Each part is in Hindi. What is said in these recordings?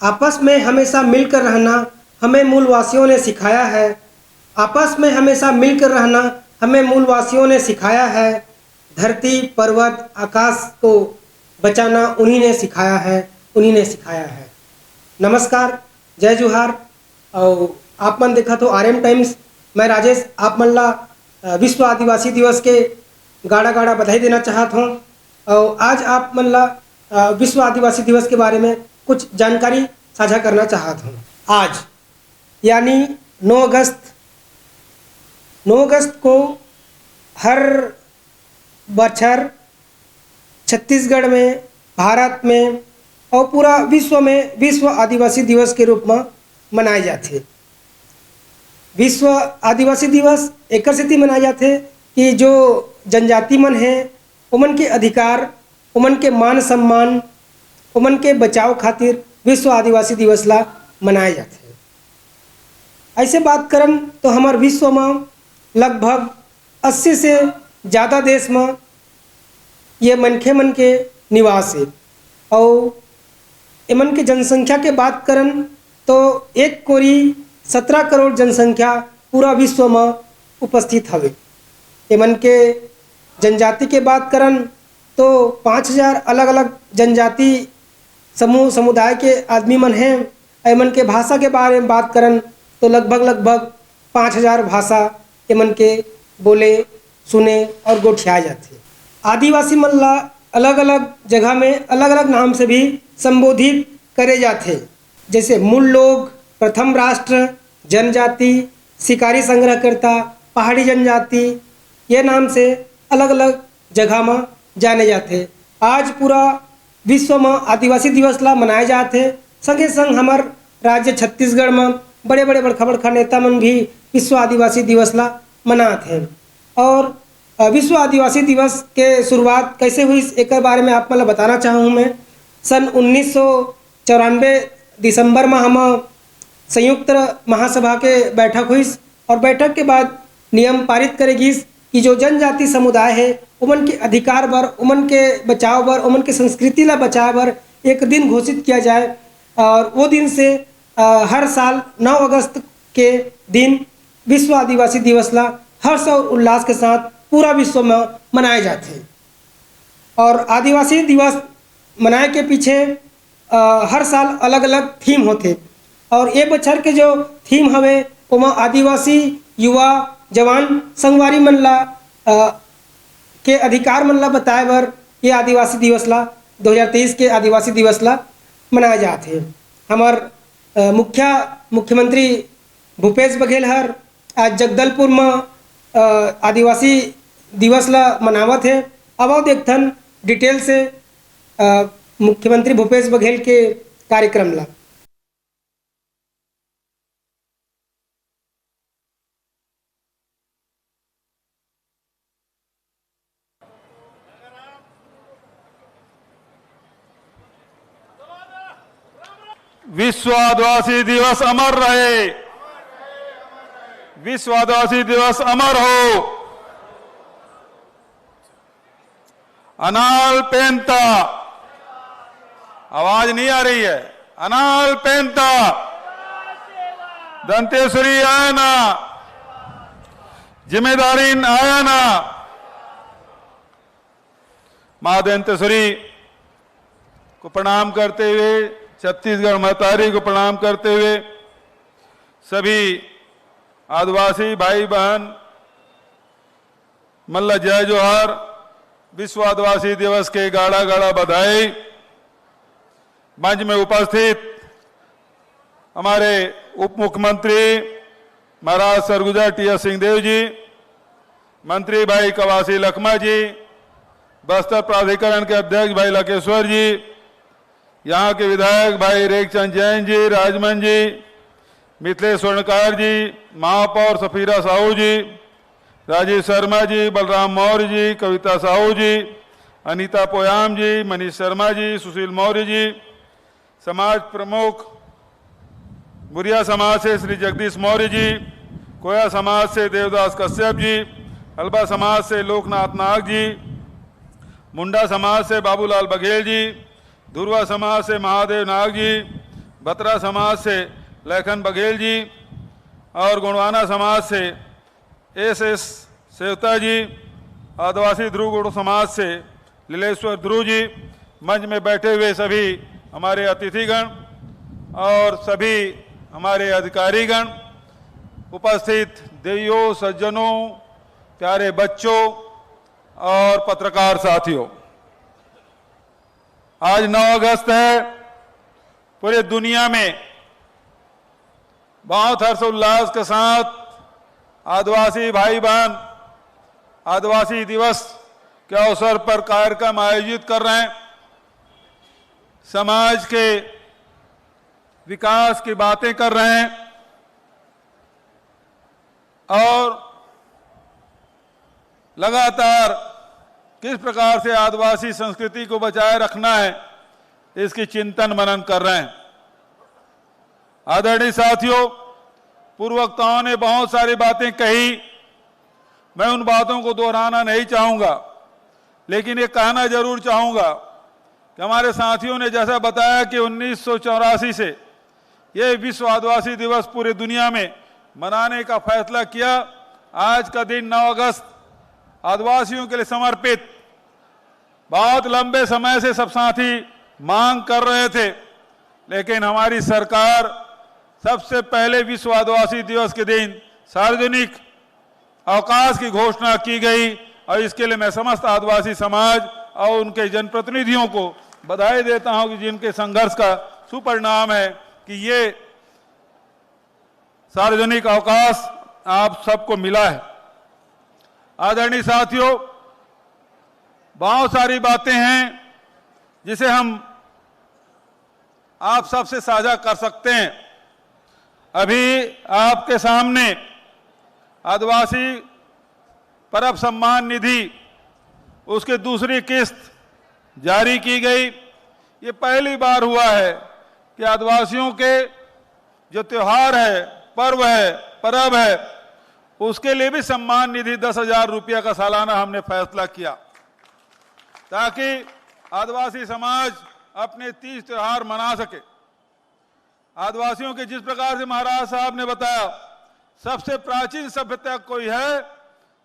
आपस में हमेशा मिलकर रहना हमें मूलवासियों ने सिखाया है। आपस में हमेशा मिलकर रहना हमें मूलवासियों ने सिखाया है। धरती पर्वत आकाश को बचाना उन्हीं ने सिखाया है, उन्हीं ने सिखाया है। नमस्कार, जय जोहार। और आप मन देखा तो आरएम टाइम्स। मैं राजेश आप मन ला विश्व आदिवासी दिवस के गाड़ा गाड़ा बधाई देना चाहत हूँ। और आज आप मन ला विश्व आदिवासी दिवस के बारे में कुछ जानकारी साझा करना चाहत हूँ। आज यानी 9 अगस्त को हर बछर छत्तीसगढ़ में, भारत में और पूरा विश्व में विश्व आदिवासी दिवस के रूप में मनाए जाते। विश्व आदिवासी दिवस एक सेती मनाए जाते कि जो जनजाति मन है उमन के अधिकार, उमन के मान सम्मान, उमन के बचाव खातिर विश्व आदिवासी दिवस ला मनाए जाते। ऐसे बात करम तो हमार विश्व में लगभग 80 से ज़्यादा देश में ये मनखे मन के निवास है। और एमन के जनसंख्या के बात करन तो 1 कोरी 17 करोड़ जनसंख्या पूरा विश्व में उपस्थित हवे। एमन के जनजाति के बात करन तो 5000 अलग अलग जनजाति समूह समुदाय के आदमी मन हैं। एमन के भाषा के बारे में बात करन तो लगभग 5000 भाषा एमन के बोले, सुने और गोठियाए जाते। आदिवासी मन ला अलग अलग जगह में अलग अलग नाम से भी संबोधित करे जाते, जैसे मूल लोग, प्रथम राष्ट्र, जनजाति, शिकारी संग्रहकर्ता, पहाड़ी जनजाति, ये नाम से अलग अलग जगह में जाने जाते। आज पूरा विश्व में आदिवासी दिवस ला मनाए जाते। संगे संग हमार राज्य छत्तीसगढ़ में बड़े बड़े बड़खा नेता मन भी विश्व आदिवासी दिवस ला मनाते हैं। और विश्व आदिवासी दिवस के शुरुआत कैसे हुई एक बारे में आप मतलब बताना चाहूँ मैं। सन 1994 दिसंबर में हम संयुक्त महासभा के बैठक हुई और बैठक के बाद नियम पारित करेगी कि जो जनजाति समुदाय है उमन के अधिकार बर, उमन के बचाव बर, उमन के संस्कृति ला बचाव बर एक दिन घोषित किया जाए। और वो दिन से हर साल 9 अगस्त के दिन विश्व आदिवासी दिवस ला हर्ष और उल्लास के साथ पूरा विश्व में मनाए जाते हैं। और आदिवासी दिवस मनाए के पीछे हर साल अलग अलग थीम होते। और ये बछर के जो थीम हवे ओमा आदिवासी युवा जवान संगवारी मन ला के अधिकार मन ला बताए बर ये आदिवासी दिवस ला 2023 के आदिवासी दिवस ला मनाए जाते। हमार मुख्यमंत्री भूपेश बघेल हर आज जगदलपुर में आदिवासी दिवस ला मनावत है। अब आओ देखथन डिटेल से मुख्यमंत्री भूपेश बघेल के कार्यक्रम ला। विश्व आदिवासी दिवस अमर रहे, विश्व आदिवासी दिवस अमर हो। अनाल पेंता, आवाज नहीं आ रही है। अनाल पेंता, दंतेश्वरी आयना, जिम्मेदारी आयना। मां दंतेश्वरी को प्रणाम करते हुए, छत्तीसगढ़ महतारी को प्रणाम करते हुए सभी आदिवासी भाई बहन मल्ला जय जोहार। विश्व आदिवासी दिवस के गाड़ा गाड़ा बधाई। मंच में उपस्थित हमारे उप मुख्यमंत्री महाराज सरगुजा टी.एस. सिंहदेव जी, मंत्री भाई कवासी लखमा जी, बस्तर प्राधिकरण के अध्यक्ष भाई लकेश्वर जी, यहाँ के विधायक भाई रेखचंद जैन जी, राजमन जी, मिथिलेश स्वर्णकार जी, महापौर सफीरा साहू जी, राजीव शर्मा जी, बलराम मौर्य जी, कविता साहू जी, अनीता पोयाम जी, मनीष शर्मा जी, सुशील मौर्य जी, समाज प्रमुख बुरिया समाज से श्री जगदीश मौर्य जी, कोया समाज से देवदास कश्यप जी, हल्बा समाज से लोकनाथ नाग जी, मुंडा समाज से बाबूलाल बघेल जी, धुरवा समाज से महादेव नाग जी, बत्रा समाज से लखन बघेल जी और गुणवाना समाज से एस सेवता जी, आदिवासी ध्रुव गुड़ समाज से लीलेश्वर ध्रुव जी, मंच में बैठे हुए सभी हमारे अतिथिगण और सभी हमारे अधिकारीगण, उपस्थित देवियों, सज्जनों, प्यारे बच्चों और पत्रकार साथियों, आज 9 अगस्त है। पूरे दुनिया में बहुत हर्षोल्लास के साथ आदिवासी भाई बहन आदिवासी दिवस के अवसर पर कार्यक्रम आयोजित कर रहे हैं। समाज के विकास की बातें कर रहे हैं और लगातार किस प्रकार से आदिवासी संस्कृति को बचाए रखना है, इसकी चिंतन मनन कर रहे हैं। आदरणीय साथियों, पूर्ववक्ताओं ने बहुत सारी बातें कही, मैं उन बातों को दोहराना नहीं चाहूंगा, लेकिन ये कहना जरूर चाहूंगा कि हमारे साथियों ने जैसा बताया कि 1984 से ये विश्व आदिवासी दिवस पूरे दुनिया में मनाने का फैसला किया। आज का दिन 9 अगस्त आदिवासियों के लिए समर्पित, बहुत लंबे समय से सब साथी मांग कर रहे थे, लेकिन हमारी सरकार सबसे पहले विश्व आदिवासी दिवस के दिन सार्वजनिक अवकाश की घोषणा की गई और इसके लिए मैं समस्त आदिवासी समाज और उनके जनप्रतिनिधियों को बधाई देता हूं कि जिनके संघर्ष का सुपरिणाम है कि ये सार्वजनिक अवकाश आप सबको मिला है। आदरणीय साथियों, बहुत सारी बातें हैं जिसे हम आप सबसे साझा कर सकते हैं। अभी आपके सामने आदिवासी परब सम्मान निधि उसकी दूसरी किस्त जारी की गई। ये पहली बार हुआ है कि आदिवासियों के जो त्योहार है, पर्व है, परब है, उसके लिए भी सम्मान निधि 10,000 रुपया का सालाना हमने फैसला किया, ताकि आदिवासी समाज अपने तीज त्योहार मना सके। आदिवासियों के जिस प्रकार से महाराज साहब ने बताया, सबसे प्राचीन सभ्यता कोई है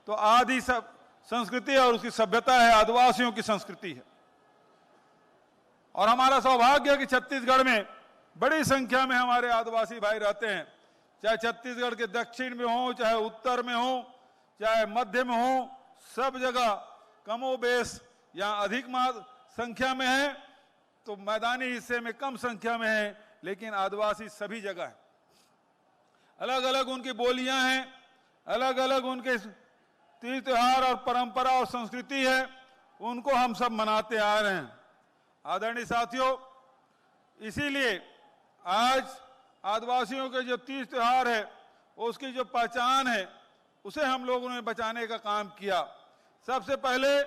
तो आदि सब संस्कृति और उसकी सभ्यता है, आदिवासियों की संस्कृति है। और हमारा सौभाग्य है कि छत्तीसगढ़ में बड़ी संख्या में हमारे आदिवासी भाई रहते हैं, चाहे छत्तीसगढ़ के दक्षिण में हो, चाहे उत्तर में हो, चाहे मध्य में हो, सब जगह कमोबेश यहाँ अधिक संख्या में है, तो मैदानी हिस्से में कम संख्या में है, लेकिन आदिवासी सभी जगह है। अलग अलग उनकी बोलियां हैं, अलग अलग उनके तीज त्योहार और परंपरा और संस्कृति है, उनको हम सब मनाते आ रहे हैं। आदरणीय साथियों, इसीलिए आज आदिवासियों के जो तीज त्योहार है, उसकी जो पहचान है, उसे हम लोगों ने बचाने का काम किया। सबसे पहले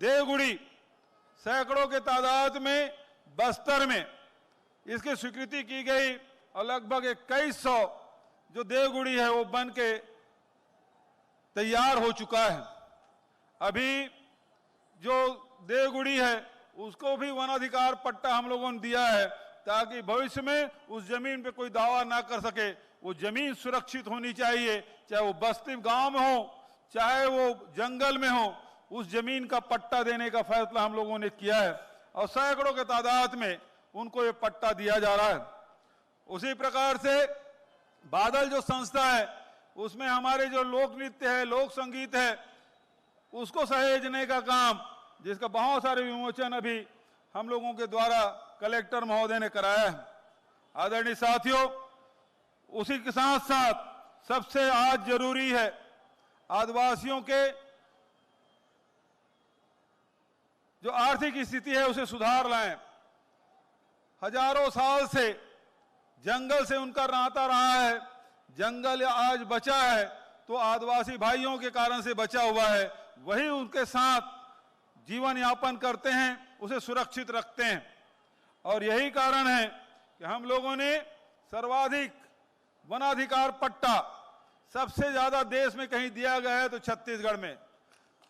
देवगुड़ी, सैकड़ों के तादाद में बस्तर में इसकी स्वीकृति की गई और लगभग 2100 जो देवगुड़ी है वो बन के तैयार हो चुका है। अभी जो देवगुड़ी है उसको भी वनाधिकार पट्टा हम लोगों ने दिया है, ताकि भविष्य में उस जमीन पे कोई दावा ना कर सके। वो जमीन सुरक्षित होनी चाहिए, चाहे वो बस्ती गांव में हो, चाहे वो जंगल में हो, उस जमीन का पट्टा देने का फैसला हम लोगों ने किया है और सैकड़ों के तादाद में उनको ये पट्टा दिया जा रहा है। उसी प्रकार से बादल जो संस्था है, उसमें हमारे जो लोक नृत्य है, लोक संगीत है, उसको सहेजने का काम, जिसका बहुत सारे विमोचन अभी हम लोगों के द्वारा कलेक्टर महोदय ने कराया है। आदरणीय साथियों, उसी के साथ साथ सबसे आज जरूरी है आदिवासियों के जो आर्थिक स्थिति है उसे सुधार लाएं। हजारों साल से जंगल से उनका नाता रहा है, जंगल आज बचा है तो आदिवासी भाइयों के कारण से बचा हुआ है, वही उनके साथ जीवन यापन करते हैं, उसे सुरक्षित रखते हैं। और यही कारण है कि हम लोगों ने सर्वाधिक वनाधिकार पट्टा सबसे ज्यादा देश में कहीं दिया गया है तो छत्तीसगढ़ में,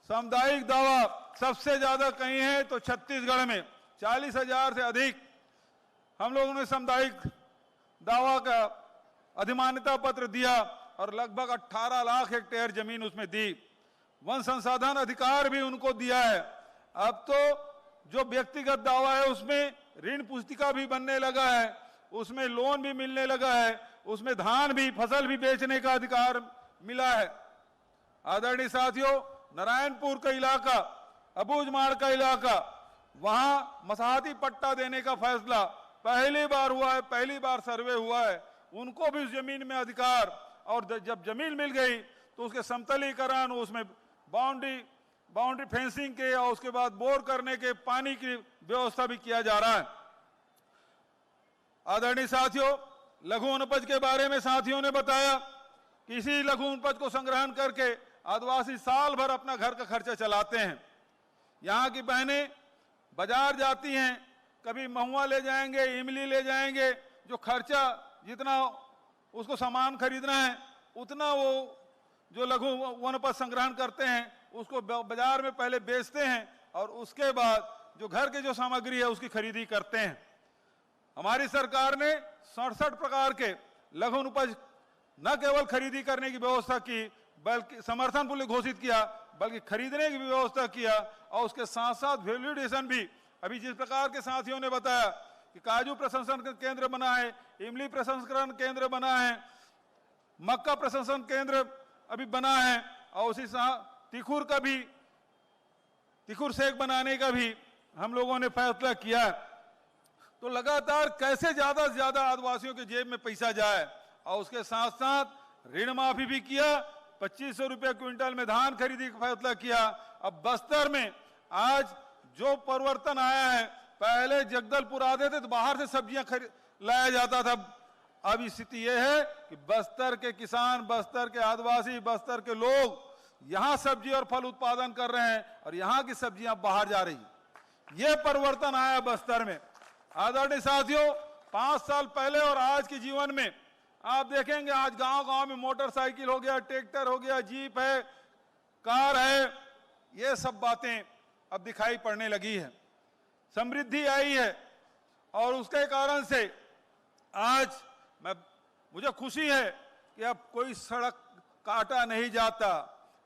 सामुदायिक दावा सबसे ज्यादा कहीं है तो छत्तीसगढ़ में 40,000 से अधिक हम लोगों ने सामुदायिक दावा का अधिमान्यता पत्र दिया और लगभग 18 लाख हेक्टेयर जमीन उसमें दी। वन संसाधन अधिकार भी उनको दिया है। अब तो जो व्यक्तिगत दावा है उसमें ऋण पुस्तिका भी बनने लगा है, उसमें लोन भी मिलने लगा है, उसमें धान भी, फसल भी बेचने का अधिकार मिला है। आदरणीय साथियों, नारायणपुर का इलाका, अबूझमाड़ का इलाका, वहां मसाहती पट्टा देने का फैसला पहली बार हुआ है, पहली बार सर्वे हुआ है। उनको भी उस जमीन में अधिकार, और जब जमीन मिल गई तो उसके समतलीकरण, उसमें बाउंड्री फेंसिंग के और उसके बाद बोर करने के, पानी की व्यवस्था भी किया जा रहा है। आदरणीय साथियों, लघु वनोपज के बारे में साथियों ने बताया कि इसी लघु वनोपज को संग्रहण करके आदिवासी साल भर अपना घर का खर्चा चलाते हैं। यहाँ की बहनें बाजार जाती हैं, कभी महुआ ले जाएंगे, इमली ले जाएंगे, जो खर्चा जितना उसको सामान खरीदना है उतना वो जो लघु वनोपज संग्रहण करते हैं उसको बाजार में पहले बेचते हैं और उसके बाद जो घर की जो सामग्री है उसकी खरीदी करते हैं। हमारी सरकार ने 67 प्रकार के लघु वनोपज न केवल खरीदी करने की व्यवस्था की, बल्कि समर्थन मूल्य घोषित किया, बल्कि खरीदने की भी व्यवस्था किया। और उसके साथ साथ वैल्यू एडिशन भी, अभी जिस प्रकार के साथियों ने बताया कि काजू प्रसंस्करण केंद्र बना है, इमली प्रसंस्करण केंद्र बना है, मक्का प्रसंस्करण केंद्र अभी बना है, और उसी तिखुर का भी, तिखुर सेक बनाने का भी हम लोगों ने फैसला किया है। तो लगातार कैसे ज्यादा से ज्यादा आदिवासियों के जेब में पैसा जाए, और उसके साथ साथ ऋण माफी भी किया। 2500 रुपये क्विंटल में धान खरीदी का फैसला किया। अब बस्तर में आज जो परिवर्तन आया है, पहले जगदलपुर आते थे तो बाहर से सब्जियां लाया जाता था। अब स्थिति यह है कि बस्तर के किसान, बस्तर के आदिवासी, बस्तर के लोग यहां सब्जी और फल उत्पादन कर रहे हैं और यहां की सब्जियां बाहर जा रही। यह परिवर्तन आया बस्तर में। आदरणीय साथियों, 5 साल पहले और आज के जीवन में आप देखेंगे आज गांव-गांव में मोटरसाइकिल हो गया, ट्रैक्टर हो गया, जीप है, कार है, ये सब बातें अब दिखाई पड़ने लगी है। समृद्धि आई है और उसके कारण से आज मुझे खुशी है कि अब कोई सड़क काटा नहीं जाता,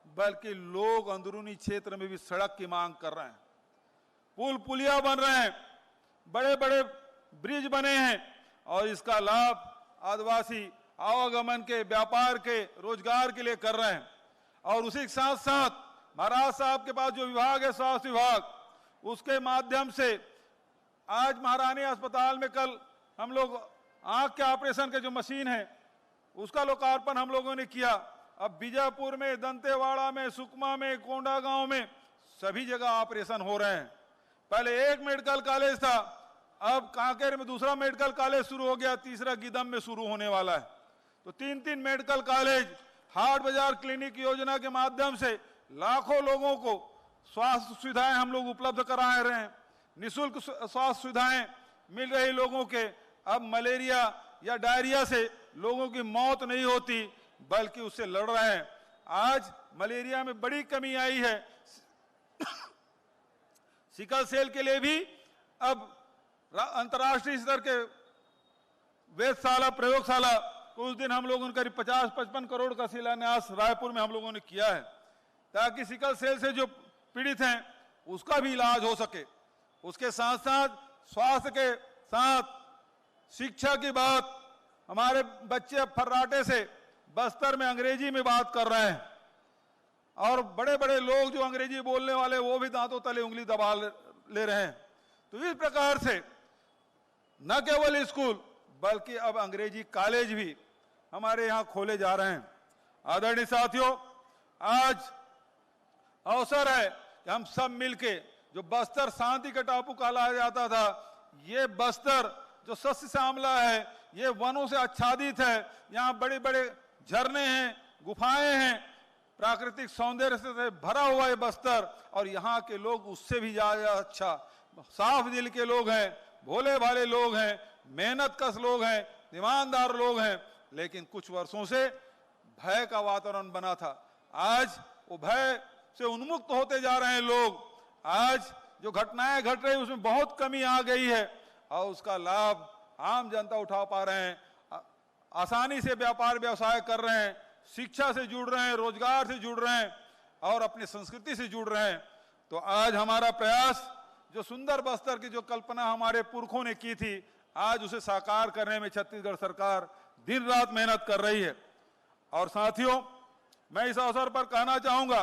बल्कि लोग अंदरूनी क्षेत्र में भी सड़क की मांग कर रहे हैं। पुल पुलिया बन रहे हैं, बड़े बड़े ब्रिज बने हैं और इसका लाभ आदिवासी आवागमन के, व्यापार के, रोजगार के लिए कर रहे हैं। और उसी के साथ साथ महाराज साहब के पास जो विभाग है, स्वास्थ्य विभाग, उसके माध्यम से आज महारानी अस्पताल में कल हम लोग आंख के ऑपरेशन के जो मशीन है उसका लोकार्पण हम लोगों ने किया। अब बीजापुर में, दंतेवाड़ा में, सुकमा में, कोंडागांव में सभी जगह ऑपरेशन हो रहे हैं। पहले एक मेडिकल कॉलेज था, अब कांकेर में दूसरा मेडिकल कॉलेज शुरू हो गया, तीसरा गीदम में शुरू होने वाला है। तो 3-3 मेडिकल कॉलेज, हाट बाजार क्लिनिक योजना के माध्यम से लाखों लोगों को स्वास्थ्य सुविधाएं हम लोग उपलब्ध करा रहे हैं। निःशुल्क स्वास्थ्य सुविधाएं मिल रही लोगों के। अब मलेरिया या डायरिया से लोगों की मौत नहीं होती, बल्कि उससे लड़ रहे हैं। आज मलेरिया में बड़ी कमी आई है। सिकल सेल के लिए भी अब अंतर्राष्ट्रीय स्तर के वेधशाला, प्रयोगशाला, उस दिन हम लोगों ने करीब 50-55 करोड़ का शिलान्यास रायपुर में हम लोगों ने किया है, ताकि सिकल सेल से जो पीड़ित हैं उसका भी इलाज हो सके। उसके साथ साथ स्वास्थ्य के साथ शिक्षा की बात, हमारे बच्चे फर्राटे से बस्तर में अंग्रेजी में बात कर रहे हैं और बड़े बड़े लोग जो अंग्रेजी बोलने वाले वो भी दांतों तले उंगली दबा ले रहे हैं। तो इस प्रकार से न केवल स्कूल बल्कि अब अंग्रेजी कॉलेज भी हमारे यहाँ खोले जा रहे हैं। आदरणीय साथियों, आज अवसर है कि हम सब मिलके, जो बस्तर शांति का टापू कहा जाता था, ये बस्तर जो सस्य श्यामला है, ये वनों से आच्छादित है, यहाँ बड़े बड़े झरने हैं, गुफाएं हैं, प्राकृतिक सौंदर्य से भरा हुआ है बस्तर। और यहाँ के लोग उससे भी ज्यादा अच्छा, साफ दिल के लोग हैं, भोले भाले लोग हैं, मेहनत कश लोग हैं, ईमानदार लोग हैं। लेकिन कुछ वर्षों से भय का वातावरण बना था, आज वो भय से उन्मुक्त होते जा रहे हैं लोग। आज जो घटनाएं घट रही उसमें बहुत कमी आ गई है और उसका लाभ आम जनता उठा पा रहे हैं। आसानी से व्यापार व्यवसाय कर रहे हैं, शिक्षा से जुड़ रहे हैं, रोजगार से जुड़ रहे हैं और अपनी संस्कृति से जुड़ रहे हैं। तो आज हमारा प्रयास, जो सुंदर बस्तर की जो कल्पना हमारे पुरखों ने की थी, आज उसे साकार करने में छत्तीसगढ़ सरकार दिन रात मेहनत कर रही है। और साथियों, मैं इस अवसर पर कहना चाहूंगा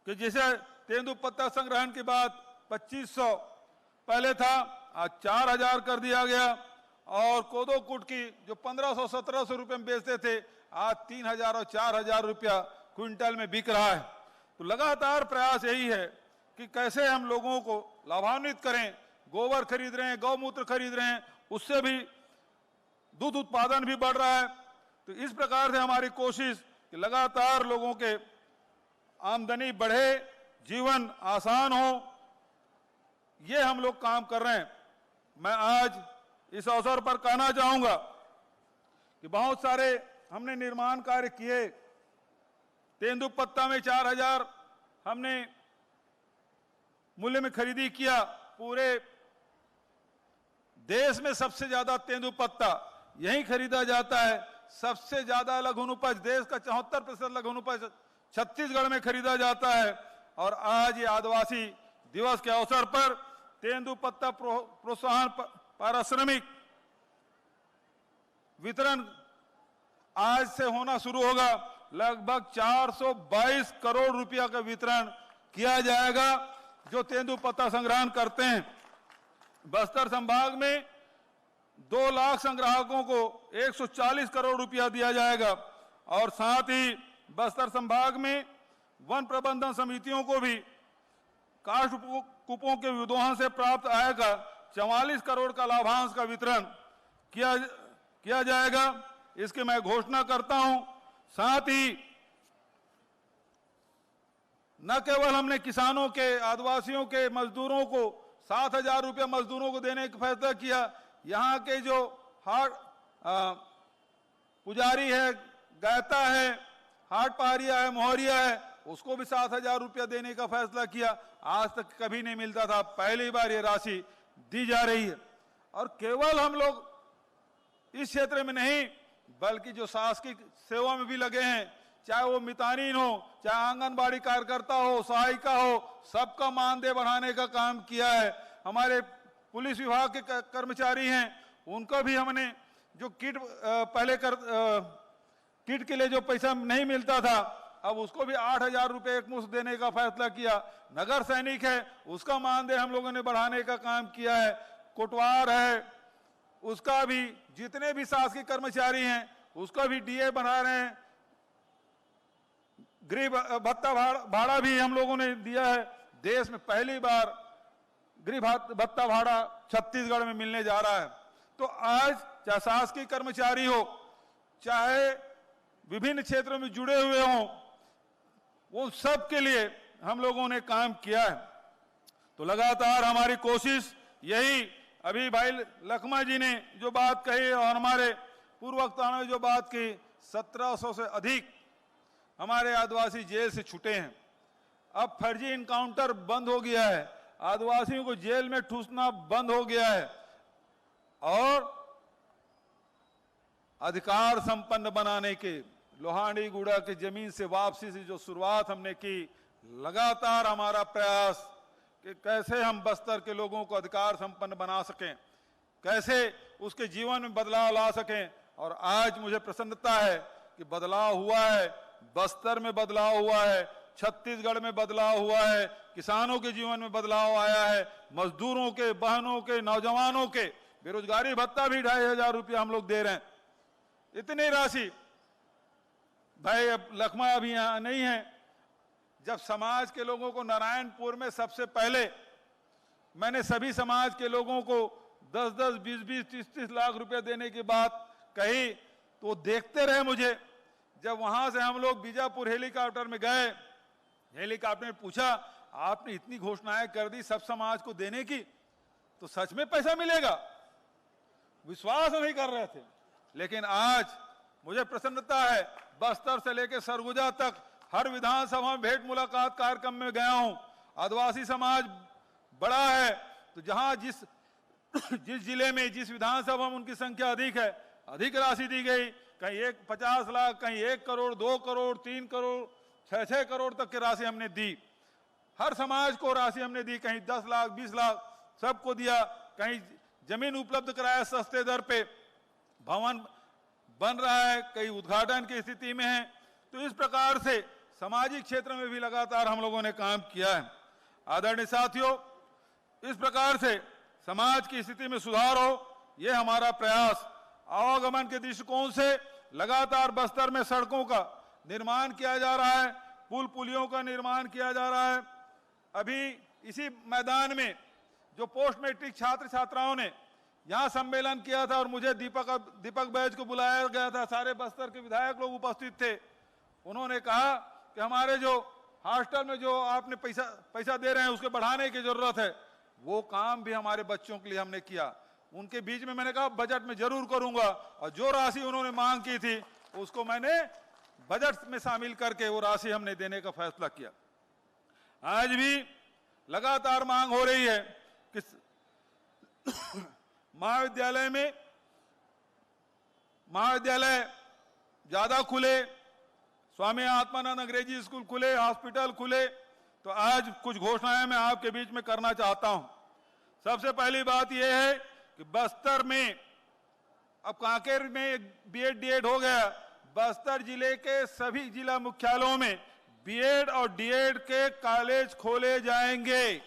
कि जैसे तेंदुपत्ता संग्रहण की बात 2500 पहले था, आज 4000 कर दिया गया, और कोदो कूट की जो 1500-1700 रुपये में बेचते थे, आज 3000 और 4000 रुपया क्विंटल में बिक रहा है। तो लगातार प्रयास यही है कि कैसे हम लोगों को लाभान्वित करें। गोबर खरीद रहे हैं, गौमूत्र खरीद रहे हैं, उससे भी दूध उत्पादन भी बढ़ रहा है। तो इस प्रकार से हमारी कोशिश कि लगातार लोगों के आमदनी बढ़े, जीवन आसान हो, ये हम लोग काम कर रहे हैं। मैं आज इस अवसर पर कहना चाहूंगा कि बहुत सारे हमने निर्माण कार्य किए। तेंदुपत्ता में 4000 हमने मूल्य में खरीदी किया। पूरे देश में सबसे ज्यादा तेंदुपत्ता यहीं खरीदा जाता है। सबसे ज्यादा लघु उपज, देश का 74% लघु उपज छत्तीसगढ़ में खरीदा जाता है। और आज ये आदिवासी दिवस के अवसर पर तेंदुपत्ता प्रोत्साहन पारिश्रमिक वितरण आज से होना शुरू होगा। लगभग 422 करोड़ रुपया का वितरण किया जाएगा जो तेंदुपत्ता संग्रहण करते हैं। बस्तर संभाग में 2 लाख संग्राहकों को 140 करोड़ रुपया दिया जाएगा। और साथ ही बस्तर संभाग में वन प्रबंधन समितियों को भी काष्ठ कूपों के विदोहन से प्राप्त आय का 44 करोड़ का लाभांश का वितरण किया जाएगा। इसकी मैं घोषणा करता हूं। साथ ही न केवल हमने किसानों के, आदिवासियों के मजदूरों को 7000 रुपया मजदूरों को देने का फैसला किया। यहाँ के जो हाट पुजारी है, गायता है, हाट पहाड़िया है, मोहरिया है, उसको भी 7000 रुपया देने का फैसला किया। आज तक कभी नहीं मिलता था, पहली बार ये राशि दी जा रही है। और केवल हम लोग इस क्षेत्र में नहीं, बल्कि जो शासकीय सेवा में भी लगे हैं, चाहे वो मितानिन हो, चाहे आंगनबाड़ी कार्यकर्ता हो, सहायिका हो, सबका मानदेय बढ़ाने का काम किया है। हमारे पुलिस विभाग के कर्मचारी हैं, उनको भी हमने जो किट पहले किट के लिए जो पैसा नहीं मिलता था, अब उसको भी 8000 रुपये एक मुश्त देने का फैसला किया। नगर सैनिक है, उसका मानदेय हम लोगों ने बढ़ाने का काम किया है। कोटवार है, उसका भी, जितने भी शासकीय कर्मचारी हैं उसका भी डीए बढ़ा रहे हैं। गृह भत्ता भाड़ा भी हम लोगों ने दिया है। देश में पहली बार गृह भत्ता भाड़ा छत्तीसगढ़ में मिलने जा रहा है। तो आज चाहे शासकीय कर्मचारी हो, चाहे विभिन्न क्षेत्रों में जुड़े हुए हों, वो सब के लिए हम लोगों ने काम किया है। तो लगातार हमारी कोशिश यही, अभी भाई लखमा जी ने जो बात कही और हमारे पूर्व वक्ताओं ने जो बात की, 1700 से अधिक हमारे आदिवासी जेल से छूटे हैं। अब फर्जी इनकाउंटर बंद हो गया है, आदिवासियों को जेल में ठूसना बंद हो गया है और अधिकार संपन्न बनाने के लोहांडी गुड़ा की जमीन से वापसी से जो शुरुआत हमने की, लगातार हमारा प्रयास कि कैसे हम बस्तर के लोगों को अधिकार संपन्न बना सकें, कैसे उसके जीवन में बदलाव ला सकें। और आज मुझे प्रसन्नता है कि बदलाव हुआ है, बस्तर में बदलाव हुआ है, छत्तीसगढ़ में बदलाव हुआ है, किसानों के जीवन में बदलाव आया है, मजदूरों के, बहनों के, नौजवानों के बेरोजगारी भत्ता भी 2500 रुपया हम लोग दे रहे हैं। इतनी राशि, भाई अब लखमा अभी यहां नहीं है, जब समाज के लोगों को नारायणपुर में सबसे पहले मैंने सभी समाज के लोगों को 10-10, 20-20, 30-30 लाख रुपए देने की बात कही, तो वो देखते रहे मुझे। जब वहां से हम लोग बीजापुर हेलीकॉप्टर में गए, हेलीकॉप्टर में पूछा, आपने इतनी घोषणाएं कर दी सब समाज को देने की, तो सच में पैसा मिलेगा? विश्वास नहीं कर रहे थे। लेकिन आज मुझे प्रसन्नता है, बस्तर से लेकर सरगुजा तक हर विधानसभा में भेंट मुलाकात कार्यक्रम में गया हूं। आदिवासी समाज बड़ा है, तो जहां जिस जिले में, जिस विधानसभा में उनकी संख्या अधिक है, अधिक राशि दी गई, कहीं 50 लाख, कहीं 1 करोड़, 2 करोड़, 3 करोड़, 6 करोड़ तक की राशि हमने दी। हर समाज को राशि हमने दी, कहीं 10 लाख, 20 लाख सबको दिया, कहीं जमीन उपलब्ध कराया सस्ते दर पे, भवन बन रहा है, कई उद्घाटन की स्थिति में है। तो इस प्रकार से सामाजिक क्षेत्र में भी लगातार हम लोगों ने काम किया है। आदरणीय साथियों, इस प्रकार से समाज की स्थिति में सुधार हो, यह हमारा प्रयास। आवागमन के दृष्टिकोण से लगातार बस्तर में सड़कों का निर्माण किया जा रहा है, पुल पुलियों का निर्माण किया जा रहा है। अभी इसी मैदान में जो पोस्ट मैट्रिक छात्र छात्राओं ने यहां सम्मेलन किया था और मुझे दीपक बैज को बुलाया गया था, सारे बस्तर के विधायक लोग उपस्थित थे। उन्होंने कहा कि हमारे जो हॉस्टल में जो आपने पैसा दे रहे हैं उसके बढ़ाने की जरूरत है। वो काम भी हमारे बच्चों के लिए हमने किया। उनके बीच में मैंने कहा बजट में जरूर करूंगा, और जो राशि उन्होंने मांग की थी उसको मैंने बजट में शामिल करके वो राशि हमने देने का फैसला किया। आज भी लगातार मांग हो रही है कि महाविद्यालय ज्यादा खुले, स्वामी आत्मानंद अंग्रेजी स्कूल खुले, हॉस्पिटल खुले। तो आज कुछ घोषणाएं मैं आपके बीच में करना चाहता हूं। सबसे पहली बात यह है कि बस्तर में, अब कांकेर में बीएड डीएड हो गया, बस्तर जिले के सभी जिला मुख्यालयों में बीएड और डीएड के कॉलेज खोले जाएंगे।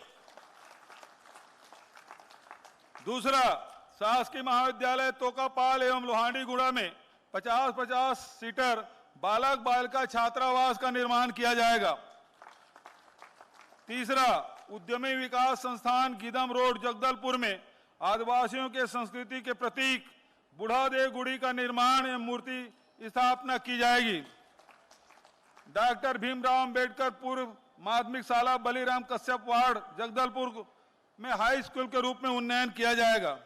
दूसरा, शासकीय महाविद्यालय तोकापाल एवं लोहांडीगुड़ा में 50-50 सीटर बालक बालिका छात्रावास का निर्माण किया जाएगा। तीसरा, उद्यमी विकास संस्थान गीदम रोड जगदलपुर में आदिवासियों के संस्कृति के प्रतीक बुढ़ादेव गुड़ी का निर्माण एवं मूर्ति स्थापना की जाएगी। डॉक्टर भीमराव अंबेडकर पूर्व माध्यमिक शाला बलीराम कश्यप वार्ड जगदलपुर में हाई स्कूल के रूप में उन्नयन किया जाएगा।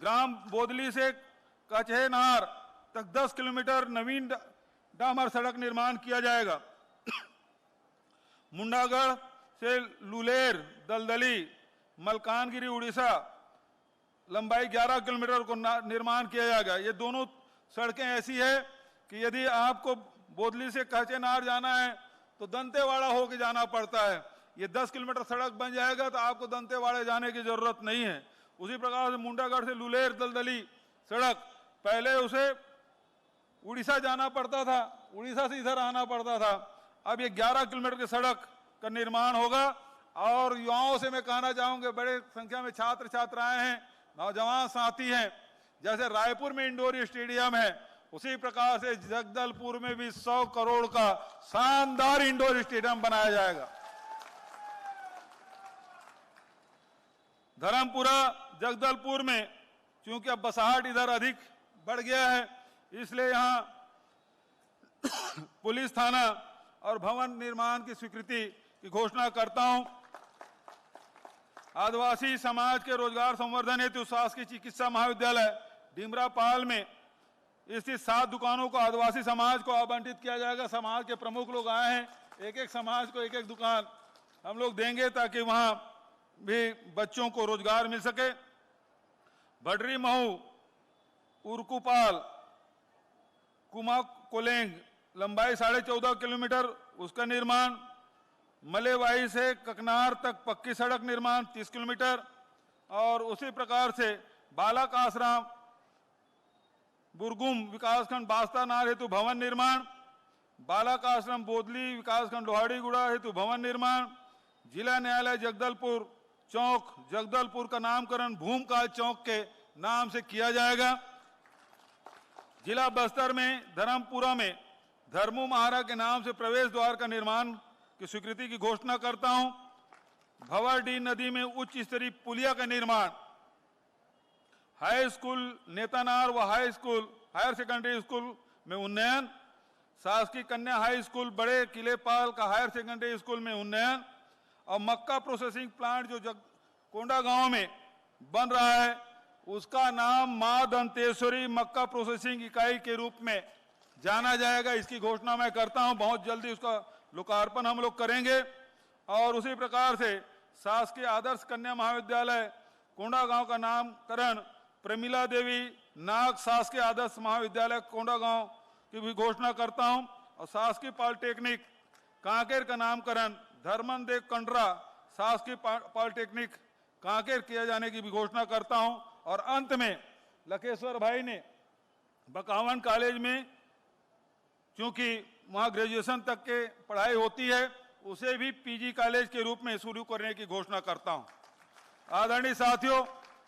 ग्राम बोदली से कचहेनार तक 10 किलोमीटर नवीन डामर सड़क निर्माण किया जाएगा। मुंडागढ़ से लुलेर दलदली मलकानगिरी उड़ीसा लंबाई 11 किलोमीटर को निर्माण किया जाएगा। ये दोनों सड़कें ऐसी है कि यदि आपको बोदली से कचहेनार जाना है तो दंतेवाड़ा होकर जाना पड़ता है। ये 10 किलोमीटर सड़क बन जाएगा तो आपको दंतेवाड़ा जाने की जरूरत नहीं है। उसी प्रकार से मुंडागढ़ से लुलेर दलदली सड़क, पहले उसे उड़ीसा जाना पड़ता था, उड़ीसा से इधर आना पड़ता था। अब ये 11 किलोमीटर की सड़क का निर्माण होगा। और युवाओं से मैं कहना चाहूंगा, बड़े संख्या में छात्र छात्राएं हैं, नौजवान साथी हैं। जैसे रायपुर में इंडोर स्टेडियम है, उसी प्रकार से जगदलपुर में भी 100 करोड़ का शानदार इंडोर स्टेडियम बनाया जाएगा। धर्मपुरा जगदलपुर में क्योंकि अब बसाहट इधर अधिक बढ़ गया है, इसलिए यहां पुलिस थाना और भवन निर्माण की स्वीकृति की घोषणा करता हूं। आदिवासी समाज के रोजगार संवर्धन हेतु शासकीय चिकित्सा महाविद्यालय डिमरापाल में स्थित 7 दुकानों को आदिवासी समाज को आवंटित किया जाएगा। समाज के प्रमुख लोग आए हैं, एक समाज को एक दुकान हम लोग देंगे ताकि वहां भी बच्चों को रोजगार मिल सके। भडरी महू उर्कुपाल कुमा कोलेंग लंबाई 14.5 किलोमीटर, उसका निर्माण। मलेवाई से ककनार तक पक्की सड़क निर्माण 30 किलोमीटर। और उसी प्रकार से बालक आश्रम बुरगुम विकासखंड बास्तानार हेतु भवन निर्माण। बालक आश्रम बोदली विकासखंड लोहाड़ीगुड़ा हेतु भवन निर्माण। जिला न्यायालय जगदलपुर चौक जगदलपुर का नामकरण भूमकाल चौक के नाम से किया जाएगा। जिला बस्तर में धर्मपुरा में धर्मू महाराज के नाम से प्रवेश द्वार का निर्माण की स्वीकृति की घोषणा करता हूं। भंवरडीह नदी में उच्च स्तरीय पुलिया का निर्माण। हाई स्कूल नेतानार व हायर सेकेंडरी स्कूल में उन्नयन। शासकीय कन्या हाई स्कूल बड़े किलेपाल का हायर सेकेंडरी स्कूल में उन्नयन। और मक्का प्रोसेसिंग प्लांट जो कोंडा गांव में बन रहा है उसका नाम मां दंतेश्वरी मक्का प्रोसेसिंग इकाई के रूप में जाना जाएगा। इसकी घोषणा मैं करता हूं, बहुत जल्दी उसका लोकार्पण हम लोग करेंगे। और उसी प्रकार से शासकीय आदर्श कन्या महाविद्यालय कोंडा गांव का नामकरण प्रमिला देवी नाग शासकीय आदर्श महाविद्यालय कोंडागांव की भी घोषणा करता हूं और शासकीय पॉलिटेक्निक कांकेर का नामकरण धर्मनदेव कंडरा शासकीय पॉलिटेक्निक कांकेर किए जाने की भी घोषणा करता हूं। और अंत में लखेश्वर भाई ने बकावन कॉलेज में क्योंकि वहां ग्रेजुएशन तक के पढ़ाई होती है, उसे भी पीजी कॉलेज के रूप में शुरू करने की घोषणा करता हूं। आदरणीय साथियों,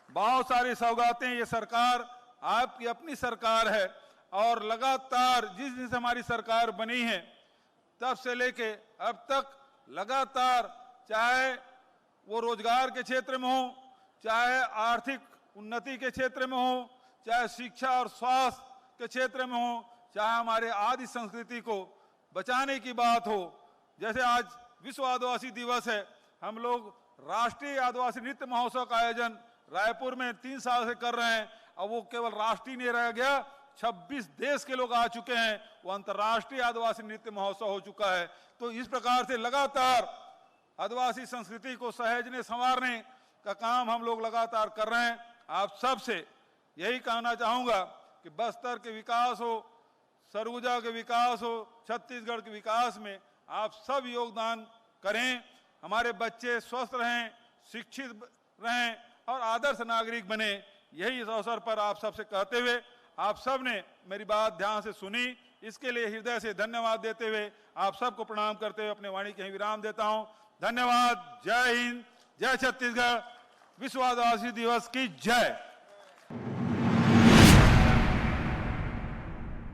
बहुत सारी सौगातें, ये सरकार आपकी अपनी सरकार है और लगातार जिस दिन से हमारी सरकार बनी है तब से लेके अब तक लगातार, चाहे वो रोजगार के क्षेत्र में हो, चाहे आर्थिक उन्नति के क्षेत्र में हो, चाहे शिक्षा और स्वास्थ्य के क्षेत्र में हो, चाहे हमारे आदि संस्कृति को बचाने की बात हो। जैसे आज विश्व आदिवासी दिवस है, हम लोग राष्ट्रीय आदिवासी नृत्य महोत्सव का आयोजन रायपुर में 3 साल से कर रहे हैं और वो केवल राष्ट्रीय नहीं रह गया, 26 देश के लोग आ चुके हैं, वो अंतर्राष्ट्रीय आदिवासी नृत्य महोत्सव हो चुका है। तो इस प्रकार से लगातार आदिवासी संस्कृति को सहेजने संवारने का काम हम लोग लगातार कर रहे हैं। आप सबसे यही कहना चाहूंगा कि बस्तर के विकास हो, सरगुजा के विकास हो, छत्तीसगढ़ के विकास में आप सब योगदान करें। हमारे बच्चे स्वस्थ रहें, शिक्षित रहें और आदर्श नागरिक बने, यही इस अवसर पर आप सबसे कहते हुए, आप सब ने मेरी बात ध्यान से सुनी, इसके लिए हृदय से धन्यवाद देते हुए आप सबको प्रणाम करते हुए अपने वाणी के यहीं विराम देता हूं। धन्यवाद। जय हिंद, जय छत्तीसगढ़, विश्व आदिवासी दिवस की जय।